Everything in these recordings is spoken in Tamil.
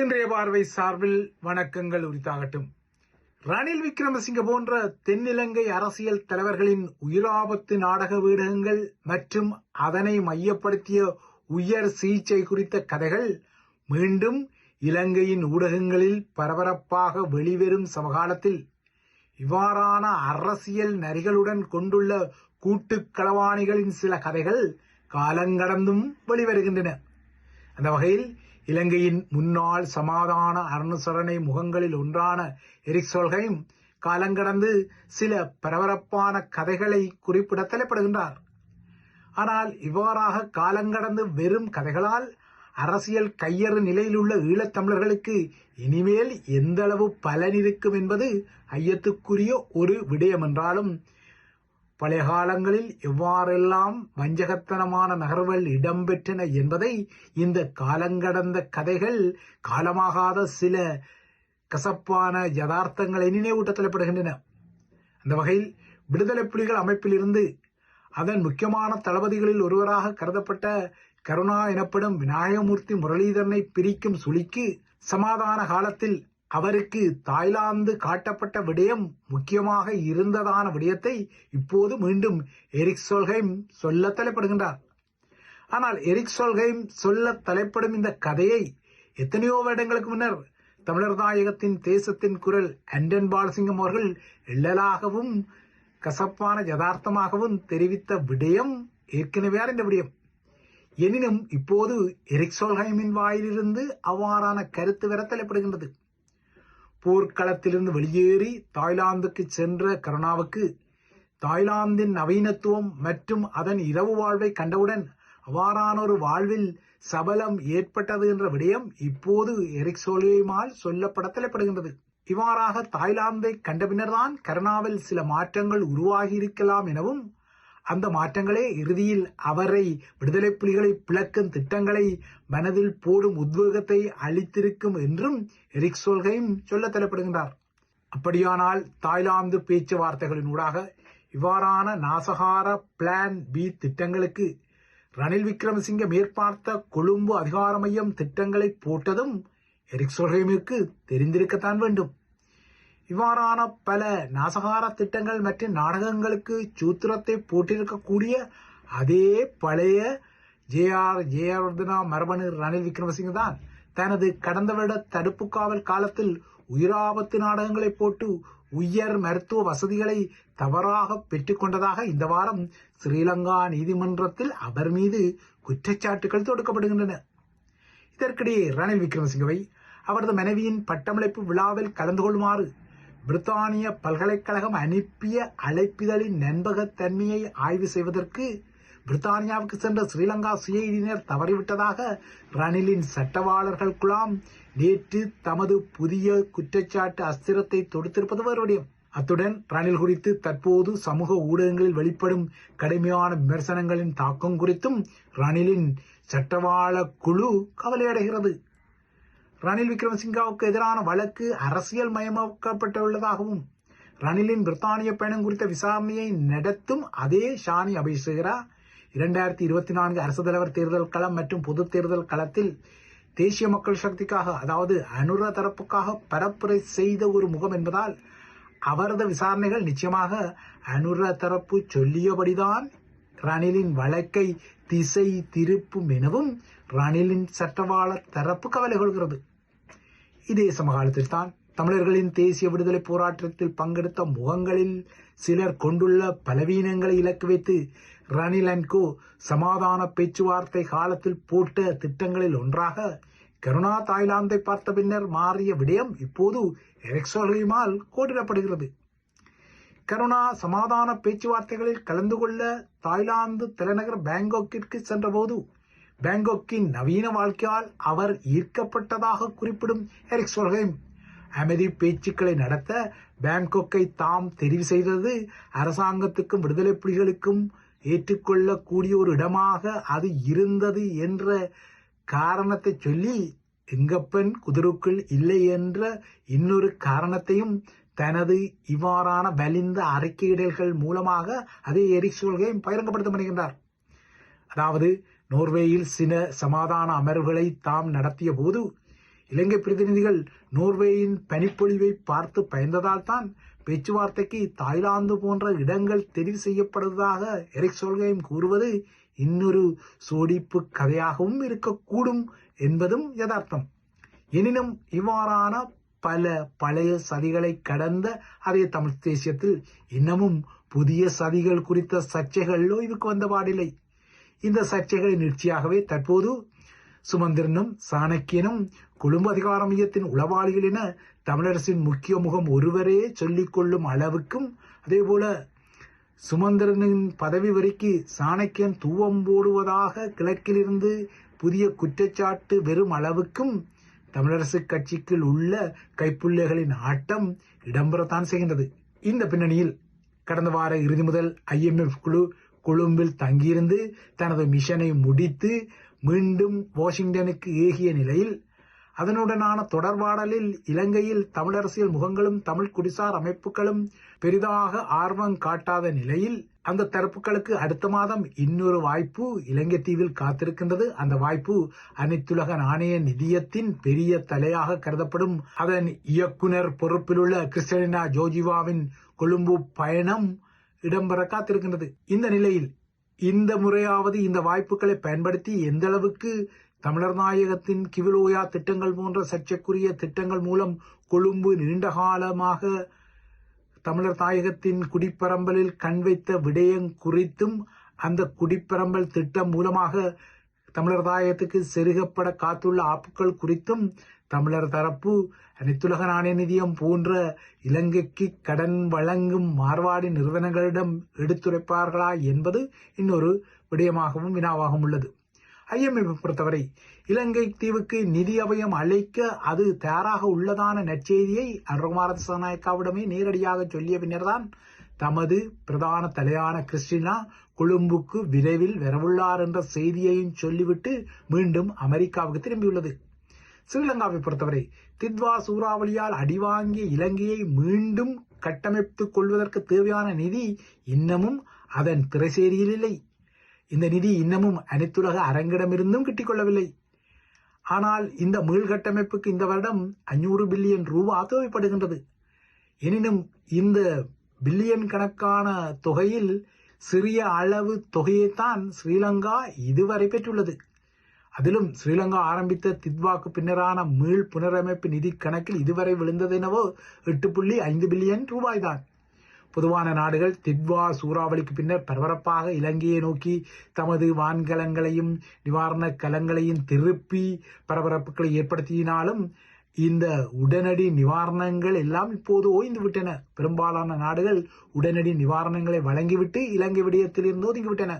இன்றைய பார்வை சார்பில் வணக்கங்கள் உரித்தாகட்டும். ரணில் விக்ரமசிங்க போன்ற தென்னிலங்கை அரசியல் தலைவர்களின் உயிராபத்து நாடக வீடகங்கள் மற்றும் அதனை மையப்படுத்திய உயர் சிகிச்சை குறித்த கதைகள் மீண்டும் இலங்கையின் ஊடகங்களில் பரபரப்பாக வெளிவரும் சமகாலத்தில் இவ்வாறான அரசியல் நரிகளுடன் கொண்டுள்ள கூட்டுக்களவாணிகளின் சில கதைகள் காலங்கடந்தும் வெளிவருகின்றன. அந்த வகையில் இலங்கையின் முன்னாள் சமாதான அனுசரணை முகங்களில் ஒன்றான எரிக் சோல்ஹெய்ம் காலங்கடந்து சில பரபரப்பான கதைகளை குறிப்பிட தலைப்படுகின்றார். ஆனால் இவ்வாறாக காலங்கடந்து வெறும் கதைகளால் அரசியல் கையறு நிலையில் உள்ள ஈழத்தமிழர்களுக்கு இனிமேல் எந்தளவு பலன் இருக்கும் என்பது ஐயத்துக்குரிய ஒரு விடயம் என்றாலும், பழைய காலங்களில் எவ்வாறெல்லாம் வஞ்சகத்தனமான நகர்வுகள் இடம்பெற்றன என்பதை இந்த காலங்கடந்த கதைகள் காலமாகாத சில கசப்பான யதார்த்தங்களை நினைவூட்ட தலைப்படுகின்றன. அந்த வகையில் விடுதலை புலிகள் அமைப்பில் இருந்து அதன் முக்கியமான தளபதிகளில் ஒருவராக கருதப்பட்ட கருணா எனப்படும் விநாயகமூர்த்தி முரளிதரனை பிரிக்கும் சுழிக்கு சமாதான காலத்தில் அவருக்கு தாய்லாந்து காட்டப்பட்ட விடயம் முக்கியமாக இருந்ததான விடயத்தை இப்போது மீண்டும் எரிக் சோல்ஹெய்ம் சொல்ல தலைப்படுகின்றார். ஆனால் எரிக் சோல்ஹெய்ம் சொல்ல தலைப்படும் இந்த கதையை எத்தனையோ வருடங்களுக்கு முன்னர் தமிழர் தாயகத்தின் தேசத்தின் குரல் அண்டன் பாலசிங்கம் அவர்கள் எள்ளலாகவும் கசப்பான யதார்த்தமாகவும் தெரிவித்த விடயம் ஏற்கனவே அறிந்த விடயம். எனினும் இப்போது எரிக் சோல்ஹெய்மின் வாயிலிருந்து அவ்வாறான கருத்து வர தலைப்படுகின்றது. போர்க்களத்திலிருந்து வெளியேறி தாய்லாந்துக்கு சென்ற கருணாவுக்கு தாய்லாந்தின் நவீனத்துவம் மற்றும் அதன் இரவு வாழ்வை கண்டவுடன் அவ்வாறான ஒரு வாழ்வில் சபலம் ஏற்பட்டது என்ற விடயம் இப்போது எரிக் சோல்ஹெய்மால் சொல்லப்பட தலைப்படுகின்றது. இவ்வாறாக தாய்லாந்தை கண்ட பின்னர்தான் கருணாவில் சில மாற்றங்கள் உருவாகி இருக்கலாம் எனவும், அந்த மாற்றங்களே இறுதியில் அவரை விடுதலை புலிகளை பிளக்கும் திட்டங்களை மனதில் போடும் உத்வேகத்தை அளித்திருக்கும் என்றும் எரிக் சோல்ஹெய்ம் சொல்ல தலைப்படுகின்றார். அப்படியானால் தாய்லாந்து பேச்சுவார்த்தைகளின் ஊடாக இவ்வாறான நாசகார பிளான் பி திட்டங்களுக்கு ரணில் விக்ரமசிங்க மேற்பார்த்த கொழும்பு அதிகார மையம் திட்டங்களை போட்டதும் எரிக் சோல்ஹெய்மிற்கு தெரிந்திருக்கத்தான் வேண்டும். இவ்வாறான பல நாசகார திட்டங்கள் மற்றும் நாடகங்களுக்கு சூத்திரத்தை போட்டிருக்கக்கூடிய அதே பழைய ஜெயவர்தனா மரபணு ரணில் விக்ரமசிங்க தான் தனது கடந்த வருட தடுப்பு காவல் காலத்தில் உயிராபத்து நாடகங்களை போட்டு உயர் மருத்துவ வசதிகளை தவறாக பெற்றுக்கொண்டதாக இந்த வாரம் ஸ்ரீலங்கா நீதிமன்றத்தில் அவர் மீது குற்றச்சாட்டுகள் தொடுக்கப்படுகின்றன. இதற்கிடையே ரணில் விக்ரமசிங்கவை அவரது மனைவியின் பட்டமளிப்பு விழாவில் கலந்து கொள்ளுமாறு பிரித்தானிய பல்கலைக்கழகம் அனுப்பிய அழைப்பிதழின் நம்பகத்தன்மையை ஆய்வு செய்வதற்கு பிரித்தானியாவுக்கு சென்ற ஸ்ரீலங்கா சிஐடியினர் தவறிவிட்டதாக ரணிலின் சட்டவாளர்கள் குழாம் நேற்று தமது புதிய குற்றச்சாட்டு அஸ்திரத்தை தொடுத்திருப்பது வருவிடம். அத்துடன் ரணில் குறித்து தற்போது சமூக ஊடகங்களில் வெளிப்படும் கடுமையான விமர்சனங்களின் தாக்கம் குறித்தும் ரணிலின் சட்டவாள குழு கவலையடைகிறது. ரணில் விக்ரமசிங்காவுக்கு எதிரான வழக்கு அரசியல் மயமாக்கப்பட்டுள்ளதாகவும், ரணிலின் பிரித்தானிய பயணம் குறித்த விசாரணையை நடத்தும் அதே ஷானி அபேசேகரா 2024 அரசு தலைவர் தேர்தல் களம் மற்றும் பொது தேர்தல் களத்தில் தேசிய மக்கள் சக்திக்காக, அதாவது அனுர தரப்புக்காக பரப்புரை செய்த ஒரு முகம் என்பதால் அவரது விசாரணைகள் நிச்சயமாக அனுர தரப்பு சொல்லியபடிதான் ரணிலின் வழக்கை திசை திருப்பும் எனவும் ரணிலின் சட்டவாளர் தரப்பு கவலை கொள்கிறது. இதே சமகாலத்தில் தான் தமிழர்களின் தேசிய விடுதலை போராட்டத்தில் பங்கெடுத்த முகங்களில் சிலர் கொண்டுள்ள பலவீனங்களை இலக்கு வைத்து ரணில் அண்ட் கோ சமாதான பேச்சுவார்த்தை காலத்தில் போட்ட திட்டங்களில் ஒன்றாக கருணா தாய்லாந்தை பார்த்த பின்னர் மாறிய விடயம் இப்போது எரிக் சோல்ஹெய்மால் கோடிடப்படுகிறது. கருணா சமாதான பேச்சுவார்த்தைகளில் கலந்து கொள்ள தாய்லாந்து தலைநகர் பாங்காக்கிற்கு சென்றபோது பாங்காக்கின் நவீன வாழ்க்கையால் அவர் ஈர்க்கப்பட்டதாக குறிப்பிடும் எரிக் சோல்ஹெய்ம், அமைதி பேச்சுக்களை நடத்த பாங்காக்கை தாம் தெரிவு செய்தது அரசாங்கத்துக்கும் விடுதலை புலிகளுக்கும் ஏற்றுக்கொள்ளக்கூடிய ஒரு இடமாக அது இருந்தது என்ற காரணத்தை சொல்லி எங்கப்பன் குதிரைக்குள் இல்லை என்ற இன்னொரு காரணத்தையும் தனது இவ்வாறான வலிந்த அறிக்கையிடல்கள் மூலமாக அதை எரிக் சோல்ஹெய்ம் பகிரங்கப்படுத்தப்படுகின்றார். அதாவது நோர்வேயில் சில சமாதான அமர்வுகளை தாம் நடத்திய போது இலங்கை பிரதிநிதிகள் நோர்வேயின் பனிப்பொழிவை பார்த்து பயந்ததால் தான் பேச்சுவார்த்தைக்கு தாய்லாந்து போன்ற இடங்கள் தெரிவு செய்யப்படுவதாக எரிக் சோல்ஹெய்ம் கூறுவது இன்னொரு சோடிப்பு கதையாகவும் இருக்கக்கூடும் என்பதும் யதார்த்தம். எனினும் இவ்வாறான பல பழைய சதிகளை கடந்த அதே தமிழ் தேசியத்தில் இன்னமும் புதிய சதிகள் குறித்த சர்ச்சைகள் ஓய்வுக்கு வந்த பாடில்லை. இந்த சர்ச்சைகளின் நீட்சியாகவே தற்போது சுமந்திரனும் சாணக்கியனும் கொழும்பு அதிகார மையத்தின் உளவாளிகள் என தமிழரசின் முக்கிய முகம் ஒருவரே சொல்லிக் கொள்ளும் அளவுக்கும், அதேபோல சுமந்திரனின் பதவி வரைக்கு சாணக்கியன் தூவம் போடுவதாக கிழக்கிலிருந்து புதிய குற்றச்சாட்டு வெறும் அளவுக்கும் தமிழரசு கட்சிக்குள் உள்ள கைப்புள்ளைகளின் ஆட்டம் இடம்பெறத்தான் செய்கின்றது. இந்த பின்னணியில் கடந்த வார இறுதி முதல் IMF குழு கொழும்பில் தங்கியிருந்து தனது மிஷனை முடித்து மீண்டும் வாஷிங்டனுக்கு ஏகிய நிலையில் அதனுடனான தொடர்பாடலில் இலங்கையில் தமிழரசியல் முகங்களும் தமிழ் குடிசார் அமைப்புகளும் பெரிதாக ஆர்வம் காட்டாத நிலையில் அந்த தரப்புகளுக்கு அடுத்த மாதம் இன்னொரு வாய்ப்பு இலங்கை தீவில் காத்திருக்கின்றது. அந்த வாய்ப்பு அனைத்துலக நாணய நிதியத்தின் பெரிய தலையாக கருதப்படும் அதன் இயக்குனர் பொறுப்பிலுள்ள கிறிஸ்டலினா ஜோர்ஜிவாவின் கொழும்பு பயணம் இடம்பெற காத்திருக்கின்றது. இந்த நிலையில் இந்த முறையாவது இந்த வாய்ப்புகளை பயன்படுத்தி எந்த அளவுக்கு தமிழர் நாயகத்தின் கிவிலோயா திட்டங்கள் போன்ற சர்ச்சைக்குரிய திட்டங்கள் மூலம் கொழும்பு நீண்ட காலமாக தமிழர் தாயகத்தின் குடிப்பரம்பலில் கண் வைத்த விடயம் குறித்தும் அந்த குடிப்பரம்பல் திட்டம் மூலமாக தமிழர் தாயகத்துக்கு செருகப்பட காத்துள்ள ஆப்புக்கள் குறித்தும் தமிழர் தரப்பு அனைத்துலக நாணய நிதியம் போன்ற இலங்கைக்கு கடன் வழங்கும் மார்வாடி நிறுவனங்களிடம் எடுத்துரைப்பார்களா என்பது இன்னொரு விடயமாகவும் வினாவாகவும் உள்ளது. IMF பொறுத்தவரை இலங்கை தீவுக்கு நிதி அபயம் அளிக்க அது தயாராக உள்ளதான நற்செய்தியை அனுரகுமார திசாநாயக்காவிடமே நேரடியாக சொல்லிய பின்னர்தான் தமது பிரதான தலையான கிறிஸ்டினா கொழும்புக்கு விரைவில் வரவுள்ளார் என்ற செய்தியையும் சொல்லிவிட்டு மீண்டும் அமெரிக்காவுக்கு திரும்பியுள்ளது. ஸ்ரீலங்காவை பொறுத்தவரை தித்வா சூறாவளியால் அடிவாங்கிய இலங்கையை மீண்டும் கட்டமைத்துக் கொள்வதற்கு தேவையான நிதி இன்னமும் அதன் திரைசேரியில் இல்லை. இந்த நிதி இன்னமும் அனைத்துலக அரங்கிடமிருந்தும் கிட்டிக்கொள்ளவில்லை. ஆனால் இந்த மீள்கட்டமைப்புக்கு இந்த வருடம் 500 பில்லியன் ரூபாய் தேவைப்படுகின்றது. எனினும் இந்த பில்லியன் கணக்கான தொகையில் சிறிய அளவு தொகையைத்தான் ஸ்ரீலங்கா இதுவரை பெற்றுள்ளது. அதிலும் ஸ்ரீலங்கா ஆரம்பித்த தித்வாக்கு பின்னரான மீள் புனரமைப்பு நிதி கணக்கில் இதுவரை விழுந்ததெனவோ 8.5 பில்லியன் ரூபாய் தான். பொதுவான நாடுகள் தித்வா சூறாவளிக்கு பின்னர் பரபரப்பாக இலங்கையை நோக்கி தமது வான்கலங்களையும் நிவாரண கலங்களையும் திருப்பி பரபரப்புகளை ஏற்படுத்தினாலும் இந்த உடனடி நிவாரணங்கள் எல்லாம் இப்போது ஓய்ந்துவிட்டன. பெரும்பாலான நாடுகள் உடனடி நிவாரணங்களை வழங்கிவிட்டு இலங்கை விடயத்திலிருந்து ஒதுங்கிவிட்டன.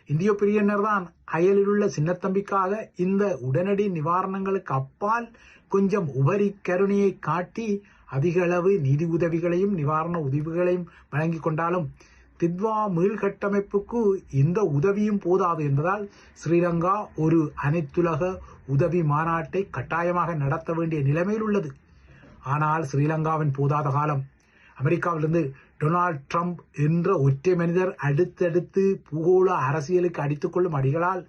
இந்திய பிரியனர் தான் அயலில் உள்ள சின்னத்தம்பிக்காக இந்த உடனடி நிவாரணங்களுக்கு அப்பால் கொஞ்சம் உபரி கருணையை காட்டி அதிக அளவு நிதி உதவிகளையும் நிவாரண உதவிகளையும் வழங்கி கொண்டாலும் தித்வா மீள்கட்டமைப்புக்கு இந்த உதவியும் போதாது என்பதால் ஸ்ரீலங்கா ஒரு அனைத்துலக உதவி மாநாட்டை கட்டாயமாக நடத்த வேண்டிய நிலைமையில் உள்ளது. ஆனால் ஸ்ரீலங்காவின் போதாத காலம். அமெரிக்காவிலிருந்து டொனால்ட் ட்ரம்ப் என்ற ஒற்றை மனிதர் அடுத்தடுத்து பூகோள அரசியலுக்கு அடித்துக் கொள்ளும் அடிகளால்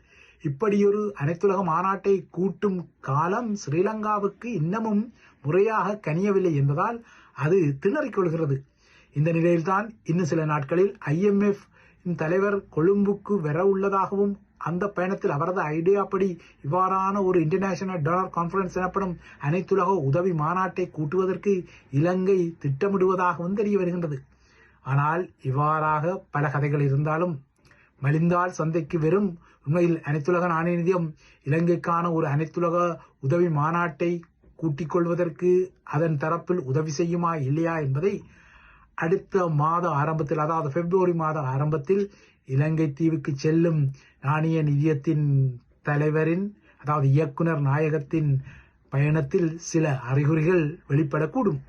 இப்படியொரு அனைத்துலக மாநாட்டை கூட்டும் காலம் ஸ்ரீலங்காவுக்கு இன்னமும் முறையாக கனியவில்லை என்பதால் அது திணறிக் கொள்கிறது. இந்த நிலையில்தான் இன்னும் சில நாட்களில் IMF தலைவர் கொழும்புக்கு வர உள்ளதாகவும் அந்த பயணத்தில் அவரது ஐடியாப்படி இவ்வாறான ஒரு இன்டர்நேஷனல் டாலர் கான்ஃபரன்ஸ் எனப்படும் அனைத்துலக உதவி மாநாட்டை கூட்டுவதற்கு இலங்கை திட்டமிடுவதாகவும் தெரிய வருகின்றது. ஆனால் இவ்வாறாக பல கதைகள் இருந்தாலும் மலிந்தால் சந்தைக்கு வெறும் உண்மையில் அனைத்துலக நாணய நிதியம் இலங்கைக்கான ஒரு அனைத்துலக உதவி மாநாட்டை கூட்டிக் கொள்வதற்கு அதன் தரப்பில் உதவி செய்யுமா இல்லையா என்பதை அடுத்த மாத ஆரம்பத்தில், அதாவது பிப்ரவரி மாத ஆரம்பத்தில் இலங்கை தீவுக்கு செல்லும் நாணய நிதியத்தின் தலைவரின், அதாவது இயக்குனர் நாயகத்தின் பயணத்தில் சில அறிகுறிகள் வெளிப்படக்கூடும்.